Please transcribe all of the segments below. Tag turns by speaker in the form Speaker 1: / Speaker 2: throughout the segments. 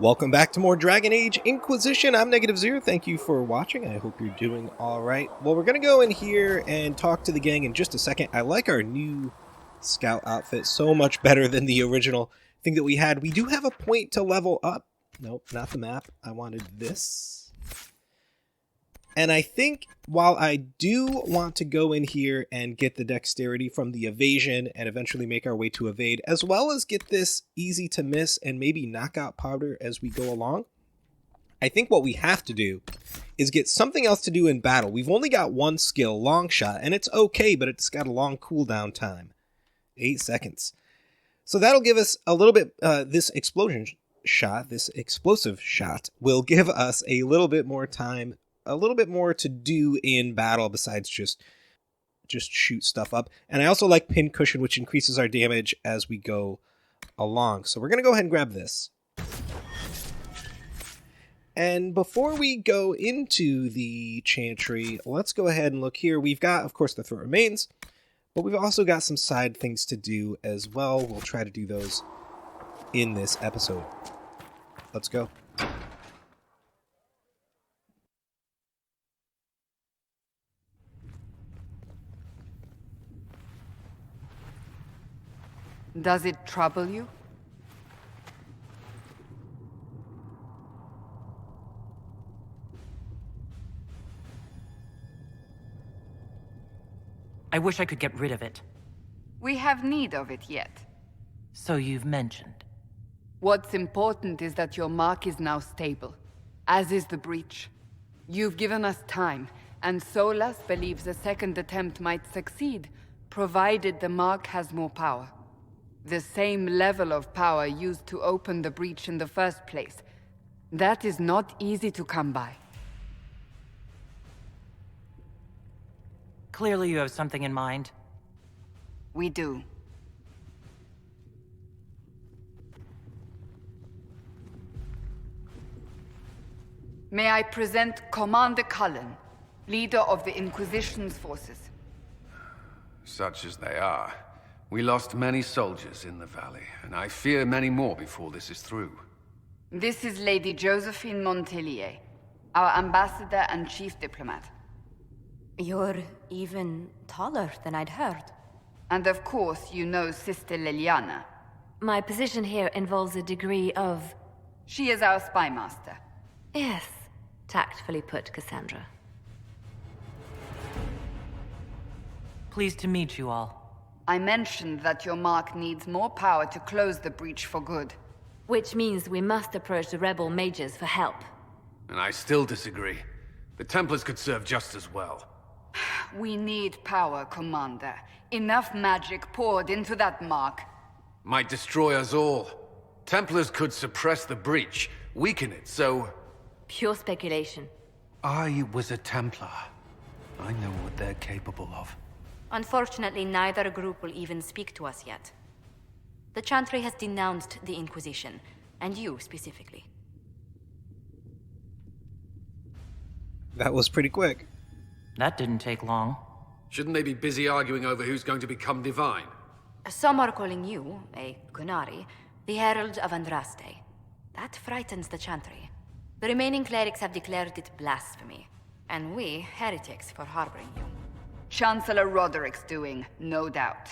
Speaker 1: Welcome back to more Dragon Age Inquisition. I'm Negative Zero. Thank you for watching. I hope you're doing all right. Well, we're going to go in here and talk to the gang in just a second. I like our new scout outfit so much better than the original thing that we had. We do have a point to level up. Nope, not the map. I wanted this. And I think while I do want to go in here and get the dexterity from the evasion and eventually make our way to evade, as well as get this easy to miss and maybe knockout powder as we go along, I think what we have to do is get something else to do in battle. We've only got one skill, long shot, and it's okay, but it's got a long cooldown time. 8 seconds. So that'll give us a little bit, this explosion shot, this explosive shot, will give us a little bit more time, a little bit more to do in battle besides just shoot stuff up. And I also like pin cushion, which increases our damage as we go along. So we're going to go ahead and grab this. And before we go into the chantry, let's go ahead and look here. We've got, of course, the threat remains, but we've also got some side things to do as well. We'll try to do those in this episode. Let's go.
Speaker 2: Does it trouble you?
Speaker 3: I wish I could get rid of it.
Speaker 2: We have need of it yet.
Speaker 3: So you've mentioned.
Speaker 2: What's important is that your mark is now stable, as is the breach. You've given us time, and Solas believes a second attempt might succeed, provided the mark has more power. The same level of power used to open the breach in the first place. That is not easy to come by.
Speaker 3: Clearly you have something in mind.
Speaker 2: We do. May I present Commander Cullen, leader of the Inquisition's forces.
Speaker 4: Such as they are. We lost many soldiers in the valley, and I fear many more before this is through.
Speaker 2: This is Lady Josephine Montelier, our ambassador and chief diplomat.
Speaker 5: You're even taller than I'd heard.
Speaker 2: And of course, you know Sister Leliana.
Speaker 5: My position here involves a degree of...
Speaker 2: She is our spy master.
Speaker 5: Yes, tactfully put, Cassandra.
Speaker 3: Pleased to meet you all.
Speaker 2: I mentioned that your mark needs more power to close the breach for good.
Speaker 5: Which means we must approach the rebel mages for help.
Speaker 4: And I still disagree. The Templars could serve just as well.
Speaker 2: We need power, Commander. Enough magic poured into that mark.
Speaker 4: Might destroy us all. Templars could suppress the breach, weaken it, so...
Speaker 5: Pure speculation.
Speaker 4: I was a Templar. I know what they're capable of.
Speaker 5: Unfortunately, neither group will even speak to us yet. The Chantry has denounced the Inquisition, and you specifically.
Speaker 1: That was pretty quick.
Speaker 3: That didn't take long.
Speaker 4: Shouldn't they be busy arguing over who's going to become divine?
Speaker 5: Some are calling you, a Qunari, the Herald of Andraste. That frightens the Chantry. The remaining clerics have declared it blasphemy, and we, heretics, for harboring you.
Speaker 2: Chancellor Roderick's doing, no doubt.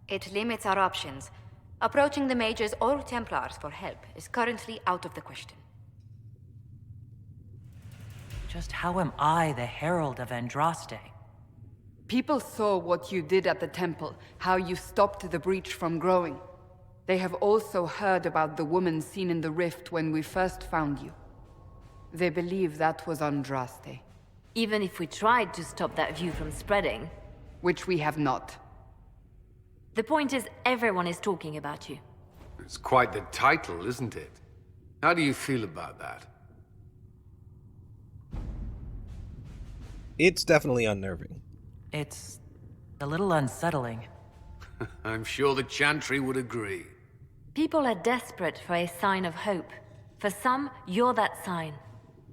Speaker 5: It limits our options. Approaching the mages or Templars for help is currently out of the question.
Speaker 3: Just how am I the Herald of Andraste?
Speaker 2: People saw what you did at the temple, how you stopped the breach from growing. They have also heard about the woman seen in the rift when we first found you. They believe that was Andraste.
Speaker 5: Even if we tried to stop that view from spreading...
Speaker 2: Which we have not.
Speaker 5: The point is, everyone is talking about you.
Speaker 4: It's quite the title, isn't it? How do you feel about that?
Speaker 1: It's definitely unnerving.
Speaker 3: It's a little unsettling.
Speaker 4: I'm sure the Chantry would agree.
Speaker 5: People are desperate for a sign of hope. For some, you're that sign.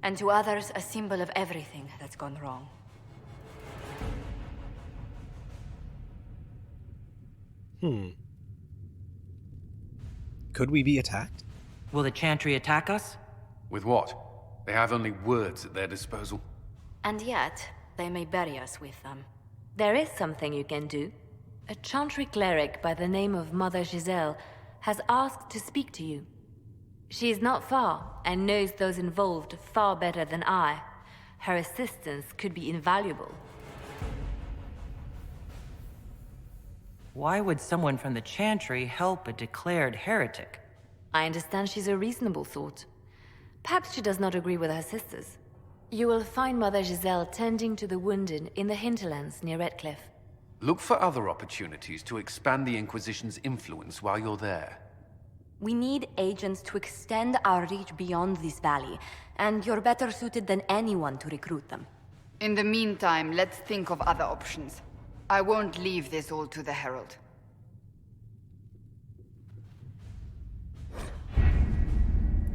Speaker 5: And to others, a symbol of everything that's gone wrong.
Speaker 1: Could we be attacked?
Speaker 3: Will the Chantry attack us?
Speaker 4: With what? They have only words at their disposal.
Speaker 5: And yet, they may bury us with them. There is something you can do. A Chantry cleric by the name of Mother Giselle has asked to speak to you. She is not far, and knows those involved far better than I. Her assistance could be invaluable.
Speaker 3: Why would someone from the Chantry help a declared heretic?
Speaker 5: I understand she's a reasonable sort. Perhaps she does not agree with her sisters. You will find Mother Giselle tending to the wounded in the hinterlands near Redcliffe.
Speaker 4: Look for other opportunities to expand the Inquisition's influence while you're there.
Speaker 5: We need agents to extend our reach beyond this valley, and you're better suited than anyone to recruit them.
Speaker 2: In the meantime, let's think of other options. I won't leave this all to the Herald.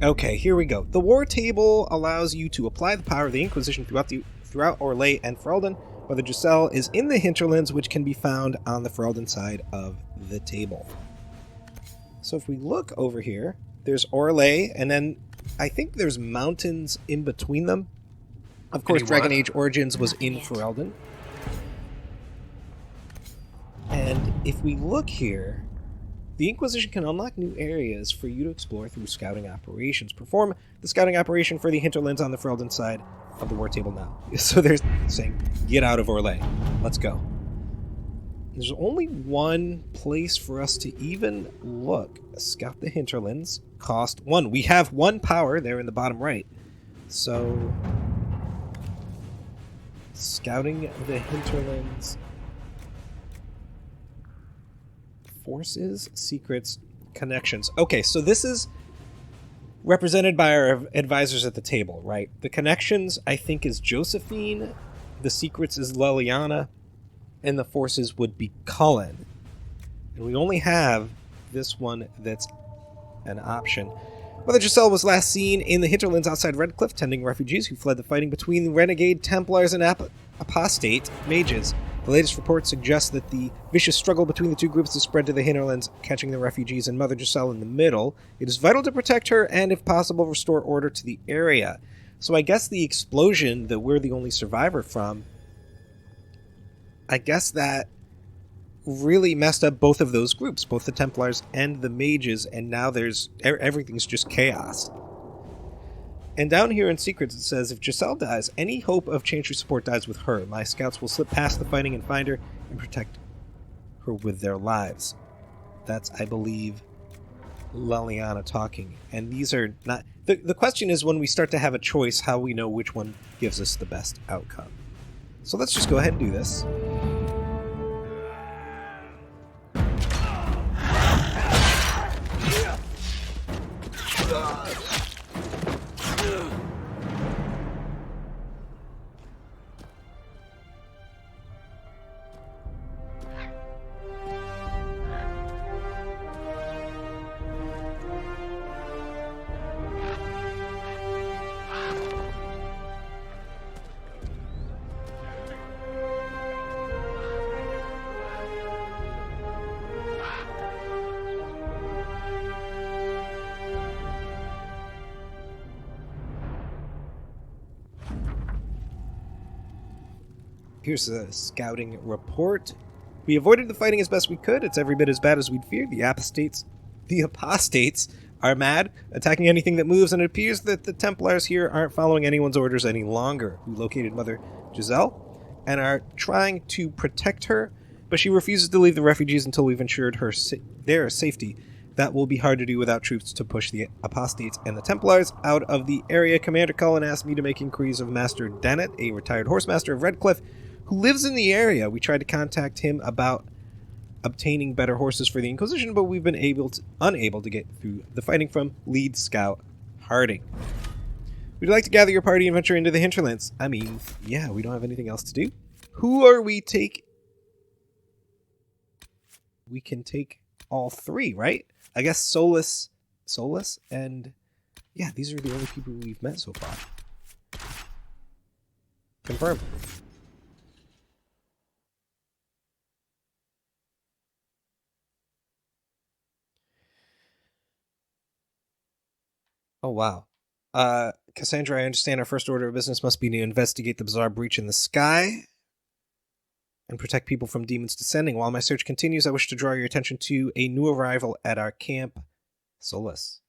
Speaker 1: Okay, here we go. The War Table allows you to apply the power of the Inquisition throughout Orlais and Ferelden. Mother Giselle is in the hinterlands, which can be found on the Ferelden side of the table. So if we look over here, there's Orlais, and then I think there's mountains in between them. Of course, Dragon Age Origins was in Ferelden. And if we look here, the Inquisition can unlock new areas for you to explore through scouting operations. Perform the scouting operation for the hinterlands on the Ferelden side of the War Table now. So they're saying, get out of Orlais. Let's go. There's only one place for us to even look. Scout the hinterlands. Cost 1. We have 1 power there in the bottom right. So, scouting the hinterlands. Forces, secrets, connections. Okay, so this is represented by our advisors at the table, right? The connections, I think, is Josephine. The secrets is Leliana. And the forces would be Cullen. And we only have this one that's an option. Mother Giselle was last seen in the hinterlands outside Redcliffe, tending refugees who fled the fighting between renegade Templars and apostate mages. The latest report suggests that the vicious struggle between the two groups has spread to the hinterlands, catching the refugees and Mother Giselle in the middle. It is vital to protect her and, if possible, restore order to the area. So I guess the explosion that we're the only survivor from, I guess that really messed up both of those groups, both the Templars and the mages, and now everything's just chaos. And down here in Secrets it says, if Giselle dies, any hope of Chantry support dies with her. My scouts will slip past the fighting and find her and protect her with their lives. That's, I believe, Leliana talking. And these are not... The question is, when we start to have a choice, how we know which one gives us the best outcome. So let's just go ahead and do this. Here's a scouting report. We avoided the fighting as best we could. It's every bit as bad as we'd feared. The apostates are mad, attacking anything that moves, and it appears that the Templars here aren't following anyone's orders any longer. We located Mother Giselle and are trying to protect her, but she refuses to leave the refugees until we've ensured their safety. That will be hard to do without troops to push the apostates and the Templars out of the area. Commander Cullen asked me to make inquiries of Master Dennett, a retired horsemaster of Redcliffe, who lives in the area. We tried to contact him about obtaining better horses for the Inquisition, but we've been unable to get through the fighting from lead scout Harding. We'd like to gather your party and venture into the hinterlands. I mean, yeah, we don't have anything else to do. Who are we take? We can take all 3, right? I guess Solus, and yeah, these are the only people we've met so far. Confirmed. Oh, wow. Cassandra, I understand our first order of business must be to investigate the bizarre breach in the sky and protect people from demons descending. While my search continues, I wish to draw your attention to a new arrival at our camp, Solus.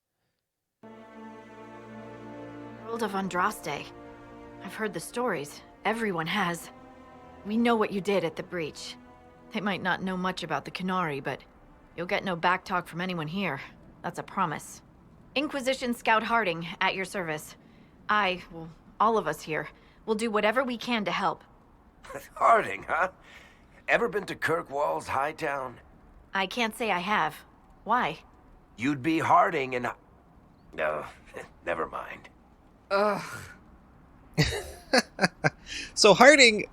Speaker 6: Herald of Andraste. I've heard the stories. Everyone has. We know what you did at the breach. They might not know much about the Qunari, but you'll get no backtalk from anyone here. That's a promise. Inquisition Scout Harding, at your service. Well, all of us here, will do whatever we can to help.
Speaker 7: Harding, huh? Ever been to Kirkwall's Hightown?
Speaker 6: I can't say I have. Why?
Speaker 7: You'd be Harding and... No, never mind.
Speaker 2: Ugh.
Speaker 1: So Harding,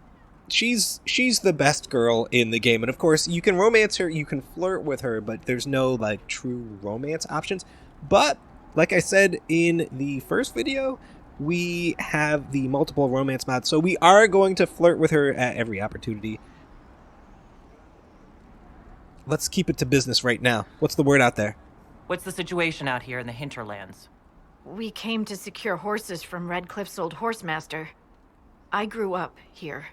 Speaker 1: she's the best girl in the game, and of course you can romance her, you can flirt with her, but there's no like true romance options. But like I said in the first video, we have the multiple romance mod, so we are going to flirt with her at every opportunity. Let's keep it to business right now. What's the word out there?
Speaker 3: What's the situation out here in the hinterlands?
Speaker 6: We came to secure horses from Redcliffe's old horsemaster. I grew up here,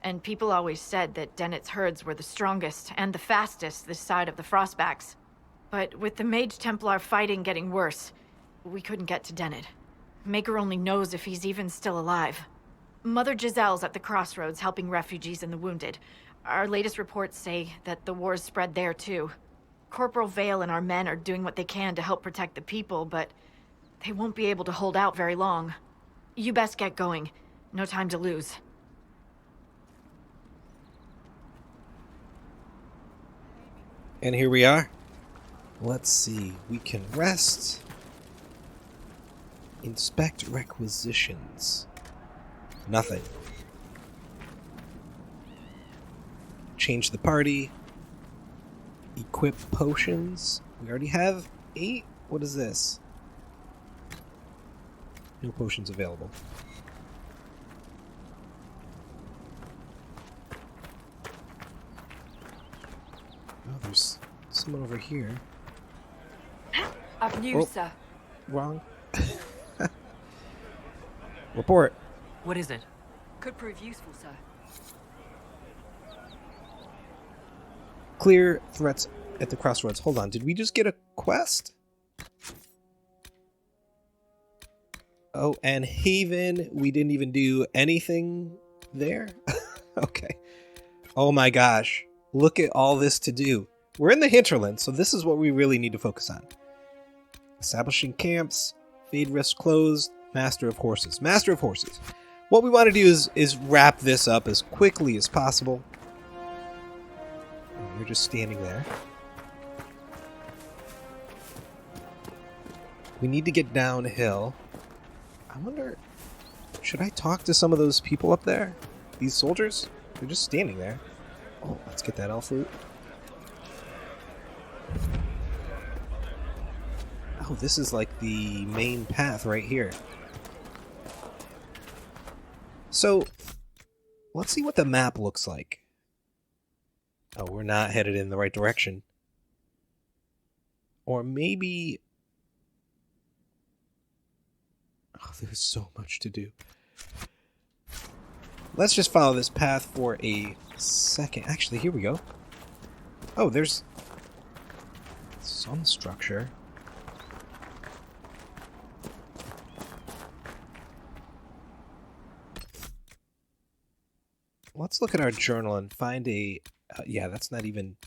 Speaker 6: and people always said that Dennett's herds were the strongest and the fastest this side of the Frostbacks. But with the Mage Templar fighting getting worse, we couldn't get to Dennett. Maker only knows if he's even still alive. Mother Giselle's at the crossroads helping refugees and the wounded. Our latest reports say that the war's spread there too. Corporal Vale and our men are doing what they can to help protect the people, but they won't be able to hold out very long. You best get going. No time to lose.
Speaker 1: And here we are. Let's see. We can rest. Inspect requisitions. Nothing. Change the party. Equip potions. We already have 8. What is this? No potions available. Oh, there's someone over here.
Speaker 2: Up news, sir.
Speaker 1: Wrong. Report.
Speaker 3: What is it?
Speaker 2: Could prove useful, sir.
Speaker 1: Clear threats at the crossroads. Hold on, did we just get a quest? Oh, and Haven, we didn't even do anything there? Okay. Oh my gosh. Look at all this to do. We're in the hinterland, so this is what we really need to focus on. Establishing camps, fade risk closed, master of horses. Master of horses. What we want to do is wrap this up as quickly as possible. You're just standing there. We need to get downhill. I wonder, should I talk to some of those people up there? These soldiers? They're just standing there. Oh, let's get that elf fruit. Oh, this is like the main path right here. So, let's see what the map looks like. Oh, we're not headed in the right direction. Or maybe... Oh, there's so much to do. Let's just follow this path for a second. Actually, here we go. Oh, there's some structure. Let's look at our journal and find a... yeah, that's not even...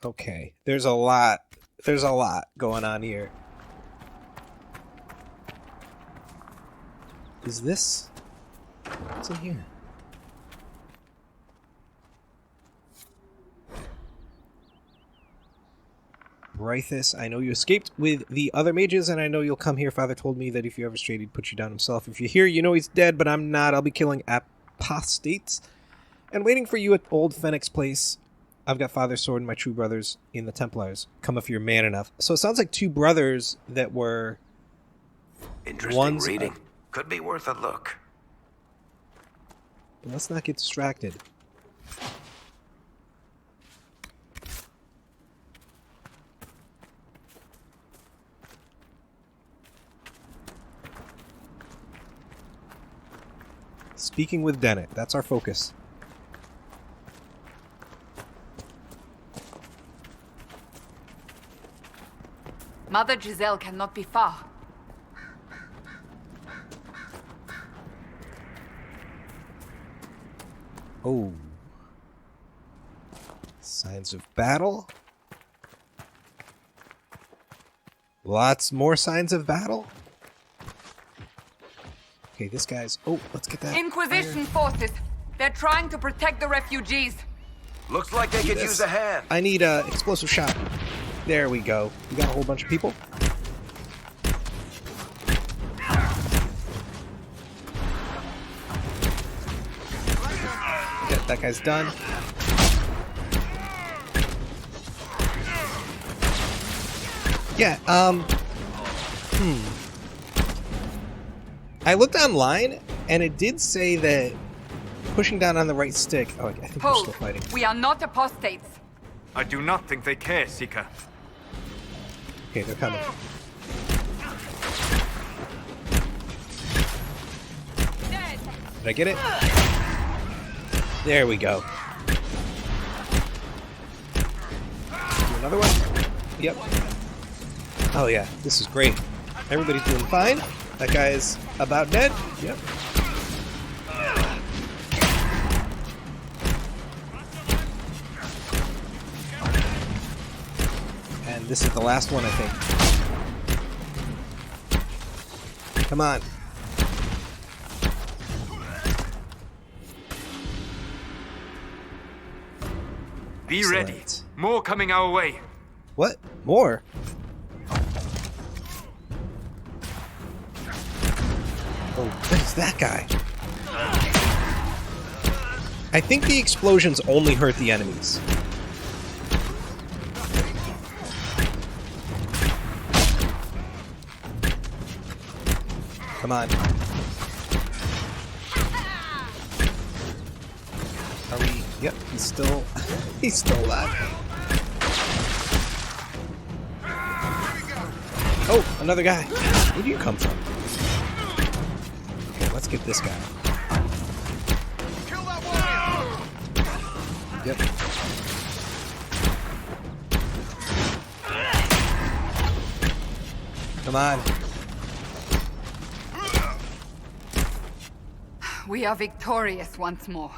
Speaker 1: Okay, there's a lot going on here. Is this... What's in here? Brythus, I know you escaped with the other mages, and I know you'll come here. Father told me that if you ever strayed, he'd put you down himself. If you're here, you know he's dead, but I'm not. I'll be killing apostates. And waiting for you at Old Fennec's place. I've got Father's sword and my true brothers in the Templars. Come if you're man enough. So it sounds like two brothers that were...
Speaker 7: Interesting reading. Could be worth a look.
Speaker 1: Let's not get distracted. Speaking with Dennett. That's our focus.
Speaker 2: Mother Giselle cannot be far.
Speaker 1: Oh. Signs of battle. Lots more signs of battle. Okay, this guy's... Oh, let's get that...
Speaker 2: Inquisition forces. They're trying to protect the refugees.
Speaker 7: Looks like they could use a hand.
Speaker 1: I need a explosive shot. There we go. We got a whole bunch of people. Yeah, that guy's done. Yeah, I looked online, and it did say that pushing down on the right stick... Oh, I think we're
Speaker 2: Hold.
Speaker 1: still fighting.
Speaker 2: We are not apostates.
Speaker 8: I do not think they care, Seeker.
Speaker 1: Okay, they're coming. Did I get it? There we go. Do another one? Yep. Oh yeah, this is great. Everybody's doing fine. That guy is about dead. Yep. And this is the last one, I think. Come on.
Speaker 8: Be
Speaker 1: Excellent.
Speaker 8: ready. More coming our way.
Speaker 1: What? More? Oh, there's that guy. I think the explosions only hurt the enemies. Come on. Are we... Yep, he's still... he's still alive. Oh, another guy. Where do you come from? Okay, let's get this guy. Yep. Come on.
Speaker 2: We are victorious once more.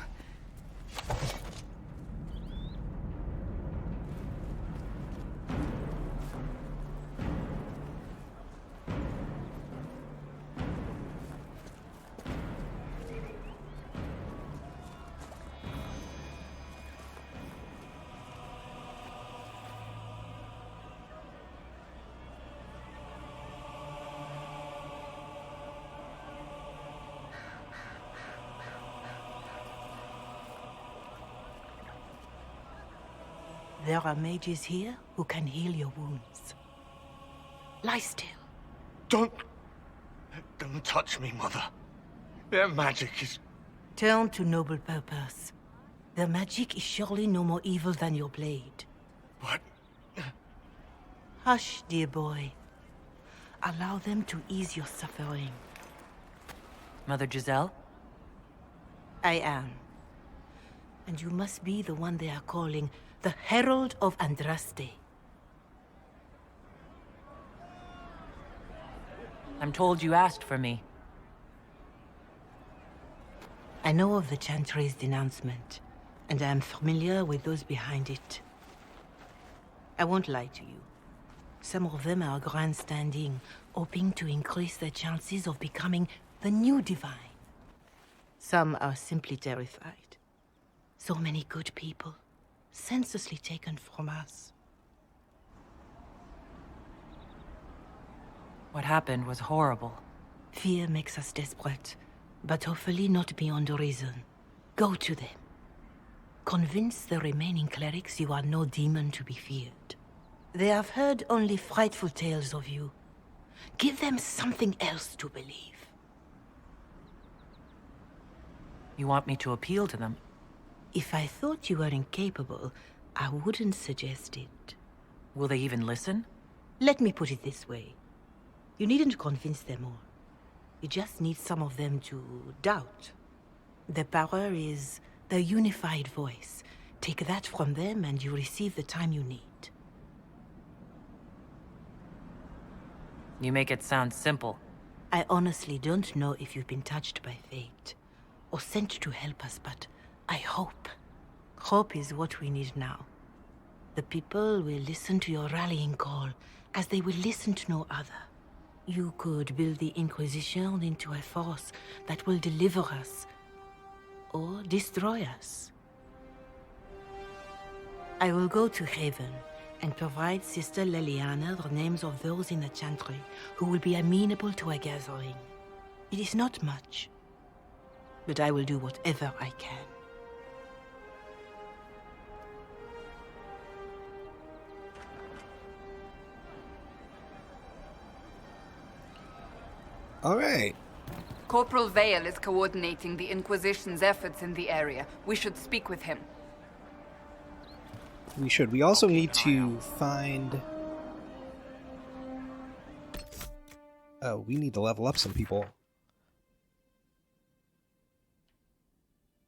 Speaker 9: There are mages here who can heal your wounds. Lie still.
Speaker 10: Don't touch me, Mother. Their magic is...
Speaker 9: Turn to noble purpose. Their magic is surely no more evil than your blade.
Speaker 10: What?
Speaker 9: Hush, dear boy. Allow them to ease your suffering.
Speaker 3: Mother Giselle?
Speaker 9: I am. And you must be the one they are calling the Herald of Andraste.
Speaker 3: I'm told you asked for me.
Speaker 9: I know of the Chantry's denouncement, and I am familiar with those behind it. I won't lie to you. Some of them are grandstanding, hoping to increase their chances of becoming the new divine. Some are simply terrified. So many good people, senselessly taken from us.
Speaker 3: What happened was horrible.
Speaker 9: Fear makes us desperate, but hopefully not beyond reason. Go to them. Convince the remaining clerics you are no demon to be feared. They have heard only frightful tales of you. Give them something else to believe.
Speaker 3: You want me to appeal to them?
Speaker 9: If I thought you were incapable, I wouldn't suggest it.
Speaker 3: Will they even listen?
Speaker 9: Let me put it this way. You needn't convince them all. You just need some of them to doubt. The power is the unified voice. Take that from them and you receive the time you need.
Speaker 3: You make it sound simple.
Speaker 9: I honestly don't know if you've been touched by fate, or sent to help us, but I hope. Hope is what we need now. The people will listen to your rallying call, as they will listen to no other. You could build the Inquisition into a force that will deliver us, or destroy us. I will go to Haven and provide Sister Leliana the names of those in the Chantry who will be amenable to a gathering. It is not much, but I will do whatever I can.
Speaker 1: All right.
Speaker 2: Corporal Vale is coordinating the Inquisition's efforts in the area. We should speak with him.
Speaker 1: We should. We also need to find... Oh, we need to level up some people.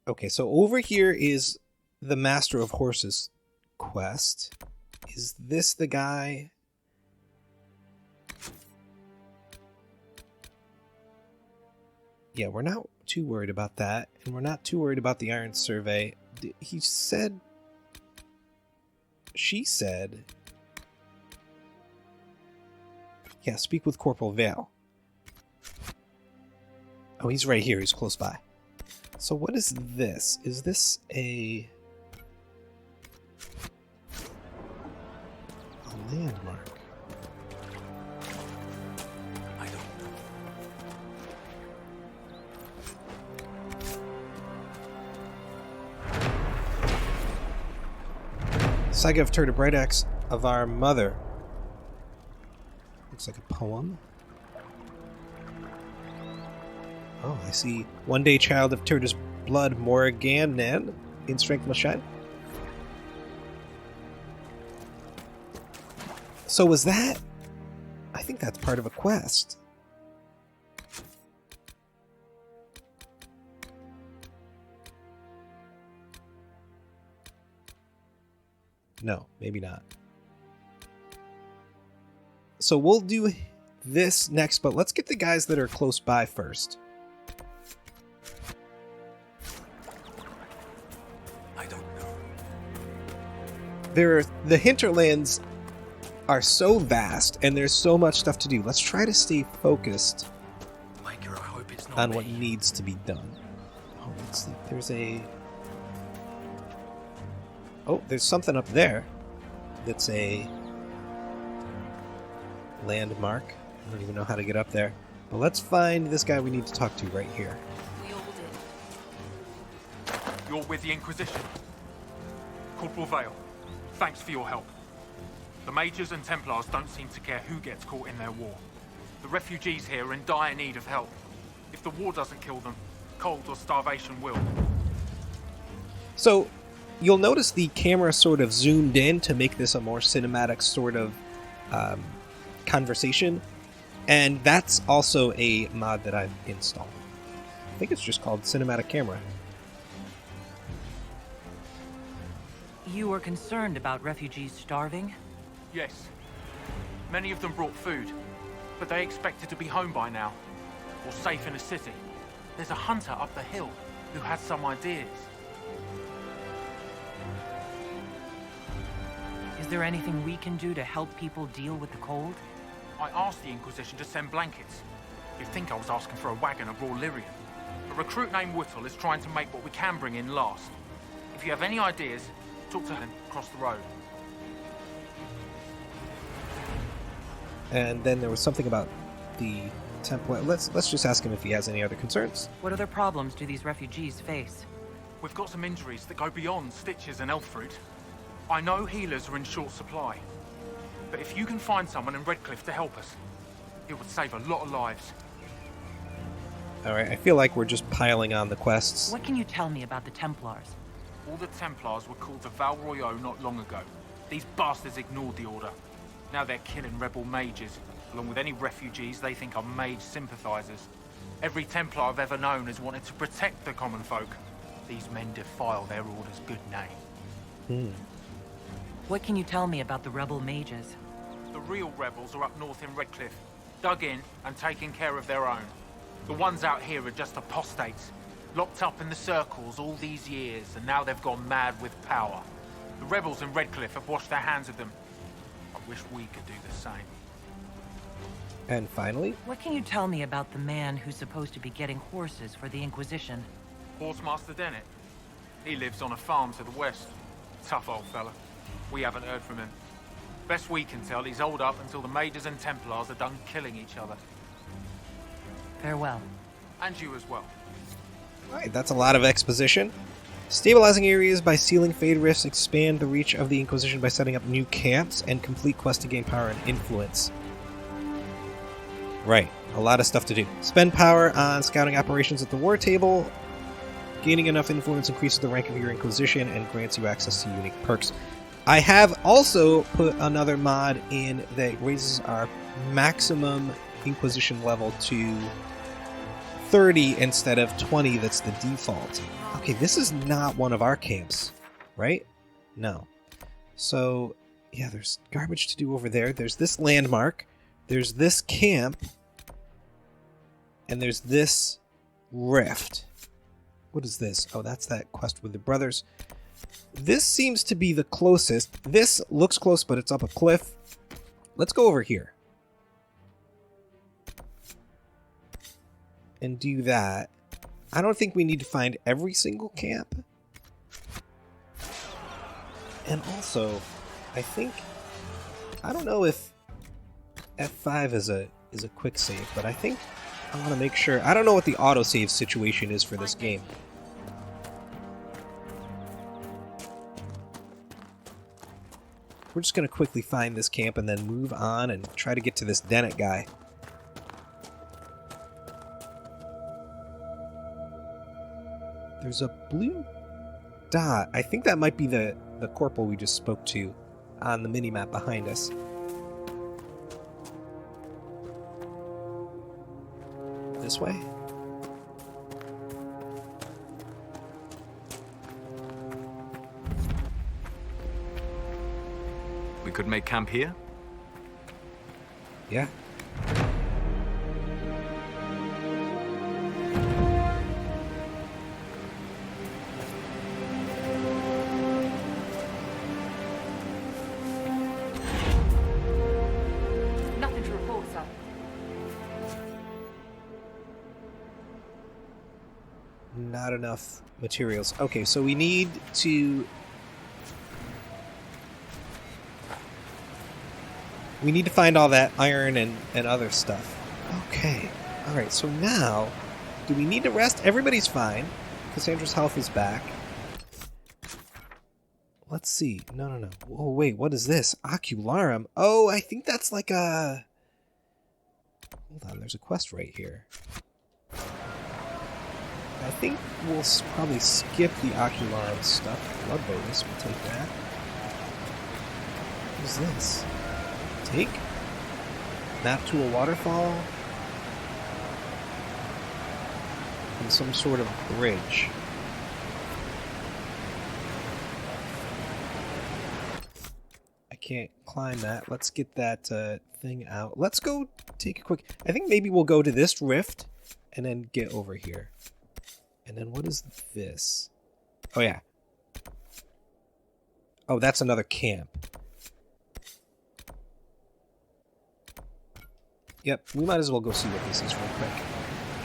Speaker 1: Okay, so over here is the Master of Horses quest. Is this the guy? Yeah, we're not too worried about that, and we're not too worried about the Iron Survey. He said... She said... Yeah, speak with Corporal Vale. Oh, he's right here. He's close by. So what is this? Is this a landmark?
Speaker 10: I don't know.
Speaker 1: Saga of Cassandra Redux of our mother. Looks like a poem. Oh, I see. One day child of Turda's blood, Morganan, in strength must shine. So was that... I think that's part of a quest. No, maybe not. So we'll do this next, but let's get the guys that are close by first.
Speaker 10: I don't know.
Speaker 1: The hinterlands are so vast, and there's so much stuff to do. Let's try to stay focused
Speaker 10: Micah, I hope it's not
Speaker 1: on
Speaker 10: me.
Speaker 1: what needs to be done. Oh, let's see. There's a... Oh, there's something up there that's a landmark. I don't even know how to get up there. But let's find this guy we need to talk to right here.
Speaker 5: We all did.
Speaker 8: You're with the Inquisition. Corporal Vale, thanks for your help. The Mages and Templars don't seem to care who gets caught in their war. The refugees here are in dire need of help. If the war doesn't kill them, cold or starvation will.
Speaker 1: So, you'll notice the camera sort of zoomed in to make this a more cinematic sort of conversation. And that's also a mod that I've installed. I think it's just called Cinematic Camera.
Speaker 3: You are concerned about refugees starving?
Speaker 8: Yes. Many of them brought food, but they expected to be home by now, or safe in a city. There's a hunter up the hill who has some ideas.
Speaker 3: Is there anything we can do to help people deal with the cold?
Speaker 8: I asked the Inquisition to send blankets. You'd think I was asking for a wagon of raw lyrium. A recruit named Whittle is trying to make what we can bring in last. If you have any ideas, talk to him across the road.
Speaker 1: And then there was something about the template. Let's just ask him if he has any other concerns.
Speaker 3: What other problems do these refugees face?
Speaker 8: We've got some injuries that go beyond stitches and elf fruit. I know healers are in short supply, but if you can find someone in Redcliffe to help us, it would save a lot of lives.
Speaker 1: Alright, I feel like we're just piling on the quests.
Speaker 3: What can you tell me about the Templars?
Speaker 8: All the Templars were called to Val Royeaux not long ago. These bastards ignored the order. Now they're killing rebel mages, along with any refugees they think are mage sympathizers. Every Templar I've ever known has wanted to protect the common folk. These men defile their order's good name.
Speaker 3: What can you tell me about the rebel mages?
Speaker 8: The real rebels are up north in Redcliffe, dug in and taking care of their own. The ones out here are just apostates, locked up in the circles all these years, and now they've gone mad with power. The rebels in Redcliffe have washed their hands of them. I wish we could do the same.
Speaker 1: And finally,
Speaker 3: What can you tell me about the man who's supposed to be getting horses for the Inquisition?
Speaker 8: Horsemaster Dennett. He lives on a farm to the west. Tough old fella. We haven't heard from him. Best we can tell, he's holed up until the Mages and Templars are done killing each other.
Speaker 3: Farewell.
Speaker 8: And you as well.
Speaker 1: alright, that's a lot of exposition. Stabilizing areas by sealing fade rifts, expand the reach of the Inquisition by setting up new camps, and complete quests to gain power and influence. Right, a lot of stuff to do. Spend power on scouting operations at the war table. Gaining enough influence increases the rank of your Inquisition and grants you access to unique perks. I have also put another mod in that raises our maximum Inquisition level to 30 instead of 20. That's the default. Okay, this is not one of our camps, right? No. So, yeah, there's garbage to do over there. There's this landmark. There's this camp. And there's this rift. What is this? Oh, that's that quest with the brothers. This seems to be the closest. This looks close, but it's up a cliff. Let's go over here. And do that. I don't think we need to find every single camp. And also, I think... I don't know if F5 is a quick save, but I think I want to make sure... I don't know what the autosave situation is for this game. We're just going to quickly find this camp and then move on and try to get to this Dennett guy. There's a blue dot. I think that might be the corporal we just spoke to on the minimap behind us. This way?
Speaker 11: We could make camp here?
Speaker 1: Yeah.
Speaker 2: Nothing to report, sir.
Speaker 1: Not enough materials. Okay, so we need to... We need to find all that iron and other stuff. Okay. Alright, so now... Do we need to rest? Everybody's fine. Cassandra's health is back. Let's see. No. Oh, wait, what is this? Ocularum. Oh, I think that's like a... Hold on, there's a quest right here. I think we'll probably skip the Ocularum stuff. Blood bonus, we'll take that. What is this? Take? Map to a waterfall? And some sort of bridge. I can't climb that. Let's get that thing out. Let's go take a quick... I think maybe we'll go to this rift and then get over here. And then what is this? Oh, yeah. Oh, that's another camp. Yep, we might as well go see what this is real quick.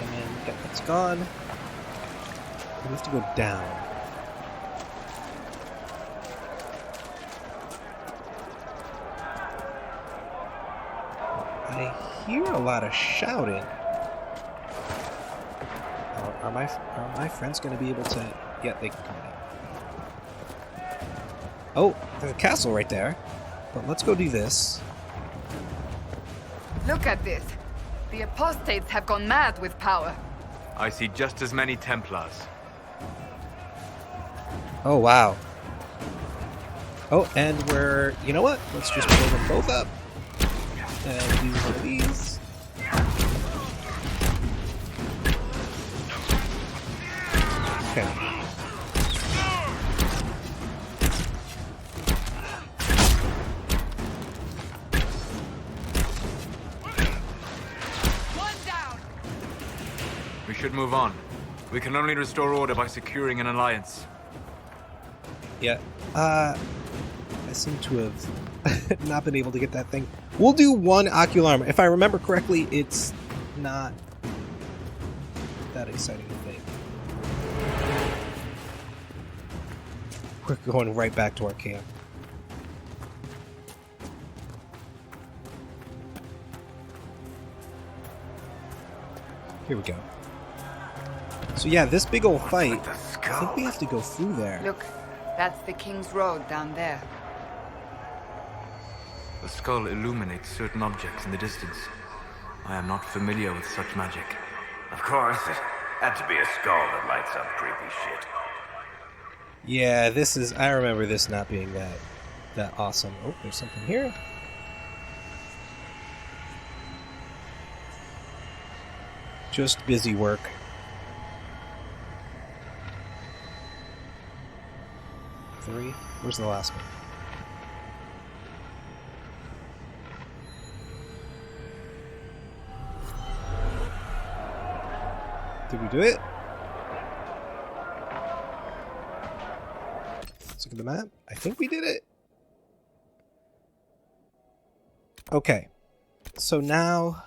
Speaker 1: And then that's gone. We have to go down. I hear a lot of shouting. Are my friends going to be able to... Yeah, they can come down. Oh, there's a castle right there. But let's go do this.
Speaker 2: Look at this. The apostates have gone mad with power.
Speaker 11: I see just as many Templars.
Speaker 1: Oh, wow. Oh, and we're... You know what? Let's just blow them both up. And use one of these. Okay.
Speaker 11: We should move on. We can only restore order by securing an alliance.
Speaker 1: Yeah. I seem to have not been able to get that thing. We'll do one ocular armor. If I remember correctly, it's not that exciting a thing. We're going right back to our camp. Here we go. So yeah, this big old fight, I think we have to go through there.
Speaker 2: Look, that's the King's Road down there.
Speaker 11: The skull illuminates certain objects in the distance. I am not familiar with such magic.
Speaker 7: Of course, it had to be a skull that lights up creepy shit.
Speaker 1: Yeah, this is... I remember this not being that awesome. Oh, there's something here. Just busy work. Three. Where's the last one? Did we do it? Let's look at the map. I think we did it. Okay. So now...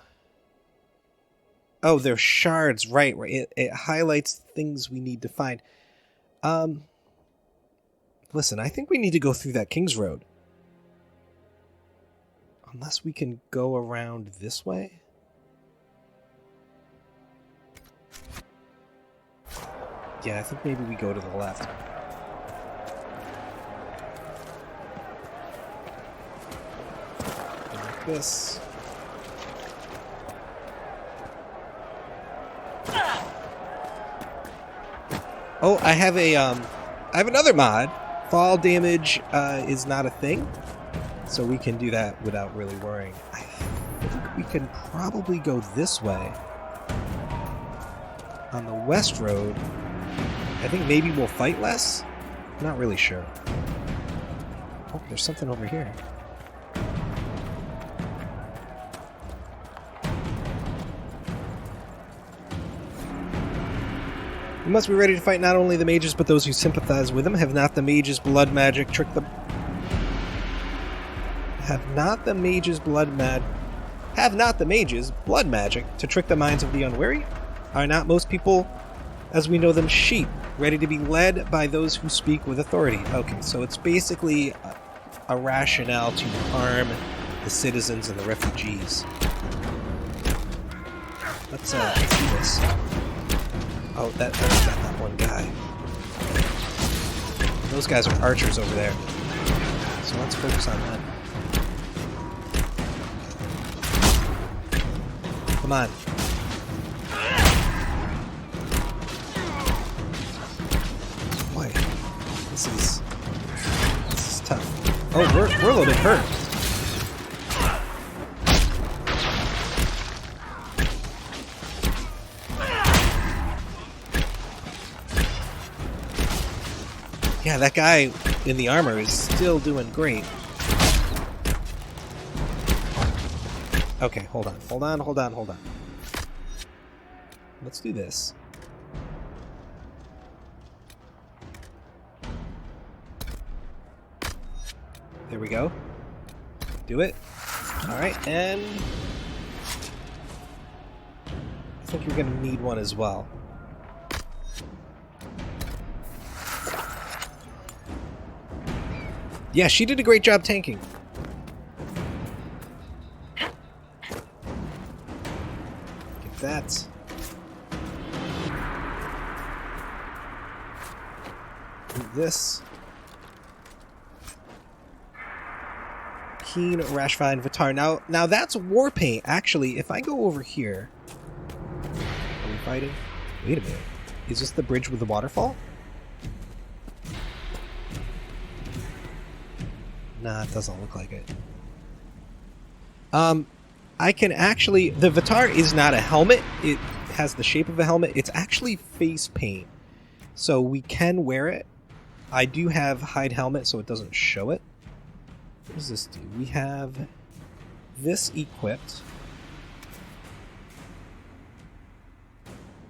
Speaker 1: Oh, they're shards. Right. It highlights things we need to find. Listen, I think we need to go through that King's Road. Unless we can go around this way. Yeah, I think maybe we go to the left. Like this. Oh, I have another mod. Fall damage is not a thing, so we can do that without really worrying. I think we can probably go this way on the west road. I think maybe we'll fight less. Not really sure. Oh, there's something over here. You must be ready to fight not only the mages, but those who sympathize with them. Have not the mages blood magic trick them? Have not the mages blood magic to trick the minds of the unwary? Are not most people, as we know them, sheep, ready to be led by those who speak with authority? Okay, so it's basically a rationale to harm the citizens and the refugees. Let's do this. Oh, that got that one guy. Those guys are archers over there. So let's focus on that. Come on. Boy, this is tough. Oh, we're a little bit hurt. Yeah, that guy in the armor is still doing great. Okay, hold on. Let's do this. There we go. Do it. Alright, and... I think you're gonna need one as well. Yeah, she did a great job tanking. Get that. Do this. Keen, Rashfine, Vitar. Now that's war paint. Actually, if I go over here... Are we fighting? Wait a minute. Is this the bridge with the waterfall? Nah, it doesn't look like it. I can actually... The Vitar is not a helmet. It has the shape of a helmet. It's actually face paint. So we can wear it. I do have hide helmet, so it doesn't show it. What does this do? We have this equipped,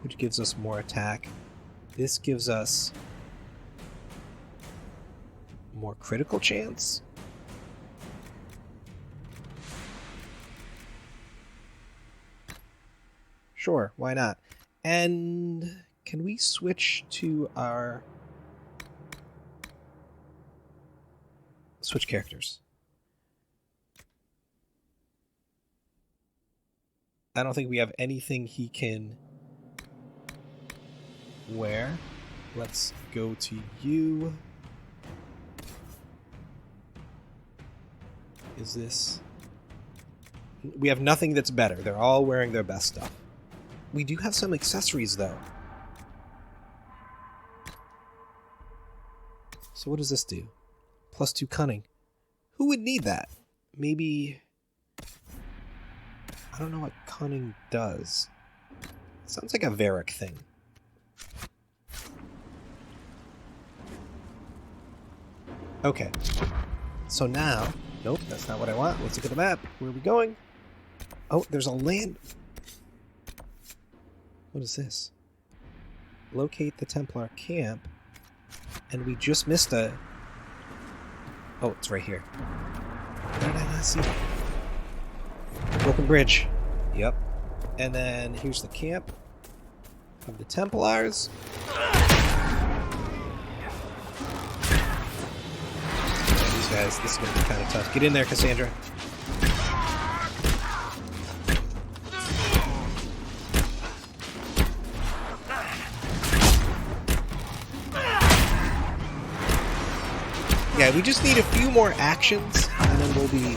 Speaker 1: which gives us more attack. This gives us more critical chance. Sure, why not? And can we switch to our... Switch characters. I don't think we have anything he can wear. Let's go to you. Is this... We have nothing that's better. They're all wearing their best stuff. We do have some accessories, though. So what does this do? +2 cunning. Who would need that? Maybe... I don't know what cunning does. Sounds like a Varric thing. Okay. So now... Nope, that's not what I want. Let's look at the map. Where are we going? Oh, there's a land... What is this? Locate the Templar camp. And we just missed a... Oh, it's right here. Did I not see it? Broken bridge. Yep. And then here's the camp of the Templars. These guys, this is going to be kind of tough. Get in there, Cassandra. Yeah, we just need a few more actions, and then we'll be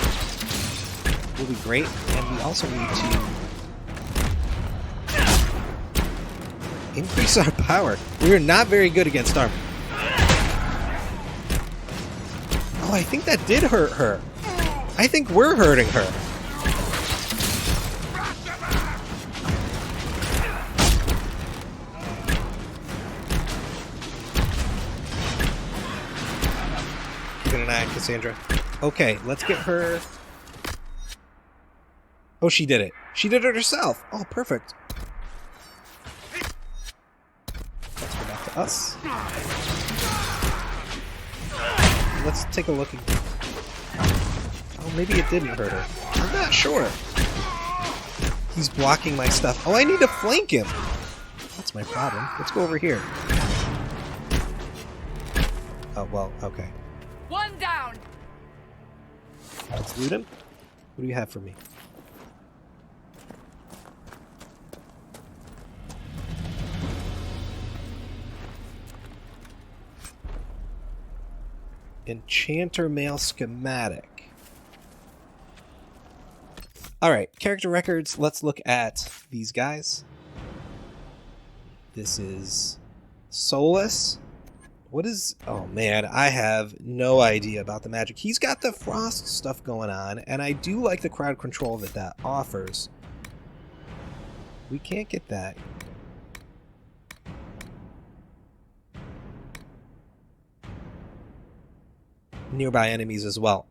Speaker 1: great. And we also need to increase our power. We are not very good against armor. Oh, I think that did hurt her. I think we're hurting her. Cassandra. Okay, let's get her... Oh, she did it. She did it herself. Oh, perfect. Let's go back to us. Let's take a look. Oh, maybe it didn't hurt her. I'm not sure. He's blocking my stuff. Oh, I need to flank him. That's my problem. Let's go over here. Oh, well, okay.
Speaker 2: One down.
Speaker 1: Let's loot him. What do you have for me? Enchanter mail schematic. Alright, character records. Let's look at these guys. This is Soulless. What is... Oh, man, I have no idea about the magic. He's got the frost stuff going on, and I do like the crowd control that that offers. We can't get that. Nearby enemies as well.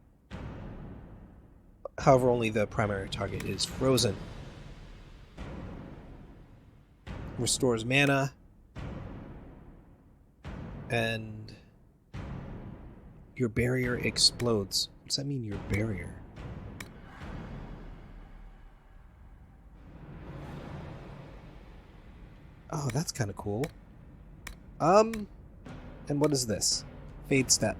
Speaker 1: However, only the primary target is frozen. Restores mana. And your barrier explodes. What does that mean, your barrier? Oh, that's kind of cool. And what is this? Fade step.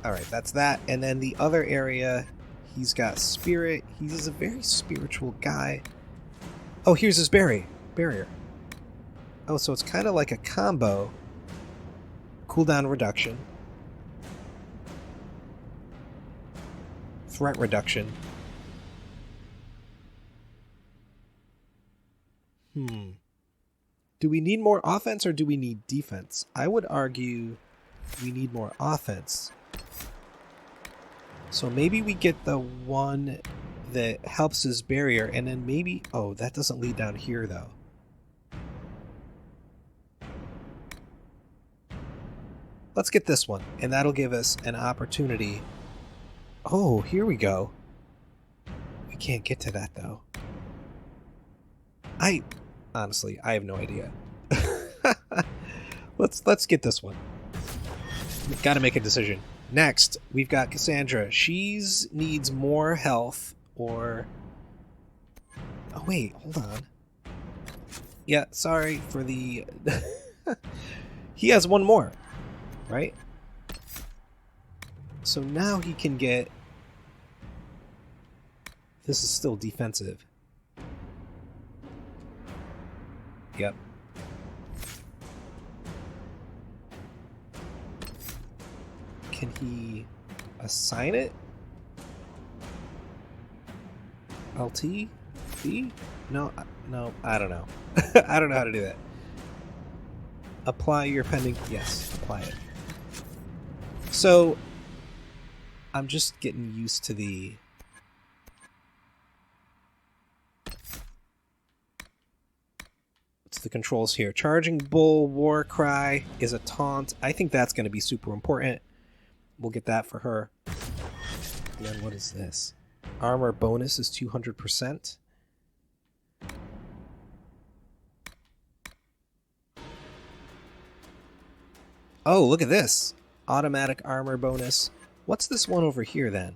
Speaker 1: Alright, that's that. And then the other area, he's got spirit. He's a very spiritual guy. Oh, here's his barrier. Oh, so it's kind of like a combo. Cooldown reduction. Threat reduction. Do we need more offense or do we need defense? I would argue we need more offense. So maybe we get the one that helps his barrier and then maybe... Oh, that doesn't lead down here though. let's get this one, and that'll give us an opportunity. Oh, here we go. We can't get to that, though. Honestly, I have no idea. Let's get this one. We've got to make a decision. Next, we've got Cassandra. She's needs more health, or... Oh, wait, hold on. Yeah, sorry for the... He has one more, right? So now he can get... This is still defensive. Yep. Can he assign it? LT? B? No, I don't know. I don't know how to do that. Apply your pending... Yes, apply it. So, I'm just getting used to the... What's the controls here? Charging Bull, War Cry is a taunt. I think that's going to be super important. We'll get that for her. And then what is this? Armor bonus is 200%. Oh, look at this. Automatic armor bonus. What's this one over here, then?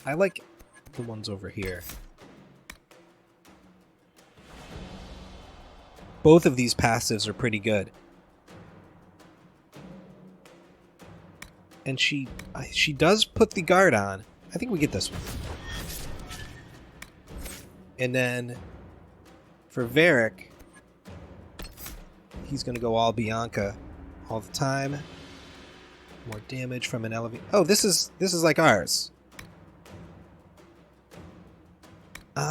Speaker 1: I like the ones over here. Both of these passives are pretty good. And she does put the guard on. I think we get this one. And then for Varric, he's going to go all Bianca all the time. More damage from an elevate. Oh, this is like ours.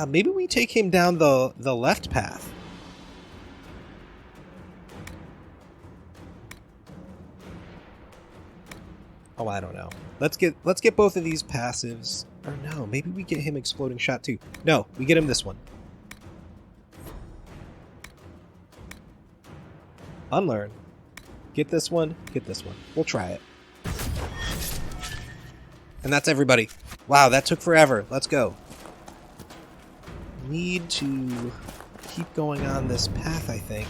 Speaker 1: Maybe we take him down the left path. Oh, I don't know. Let's get both of these passives. Or no, maybe we get him exploding shot too. No, we get him this one. Unlearn. Get this one. Get this one. We'll try it. And that's everybody. Wow, that took forever. Let's go. Need to keep going on this path, I think.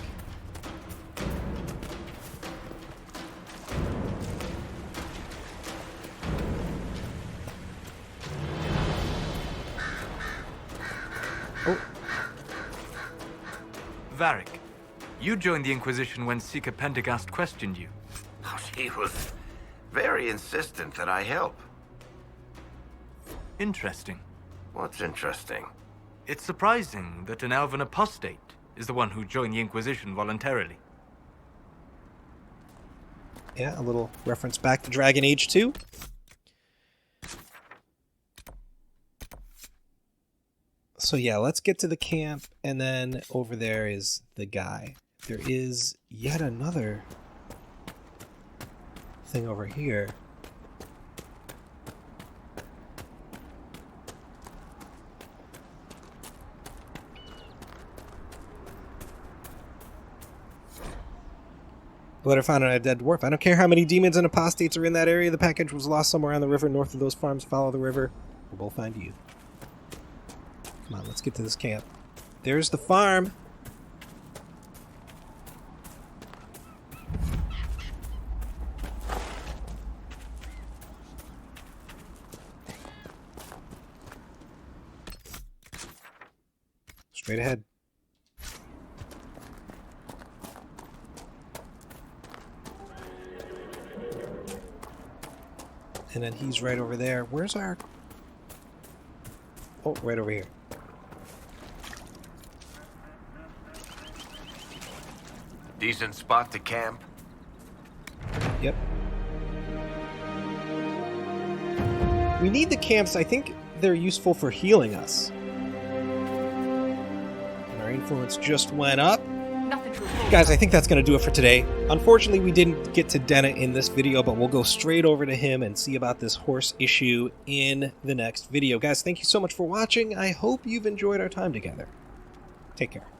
Speaker 1: Oh.
Speaker 11: Varric, you joined the Inquisition when Seeker Pendergast questioned you.
Speaker 7: Oh, she was very insistent that I help.
Speaker 11: Interesting.
Speaker 7: What's interesting?
Speaker 11: It's surprising that an elven apostate is the one who joined the Inquisition voluntarily.
Speaker 1: Yeah, a little reference back to Dragon Age 2. So yeah, let's get to the camp, and then over there is the guy. There is yet another thing over here. The letter found on a dead dwarf. I don't care how many demons and apostates are in that area. The package was lost somewhere on the river north of those farms. Follow the river. We'll find you. Come on, let's get to this camp. There's the farm. Straight ahead. And then he's right over there. Where's our... Oh, right over here.
Speaker 7: Decent spot to camp?
Speaker 1: Yep. We need the camps. I think they're useful for healing us. And our influence just went up.
Speaker 2: Nothing to report.
Speaker 1: Guys, I think that's going to do it for today. Unfortunately, we didn't get to Dennet in this video, but we'll go straight over to him and see about this horse issue in the next video. Guys, thank you so much for watching. I hope you've enjoyed our time together. Take care.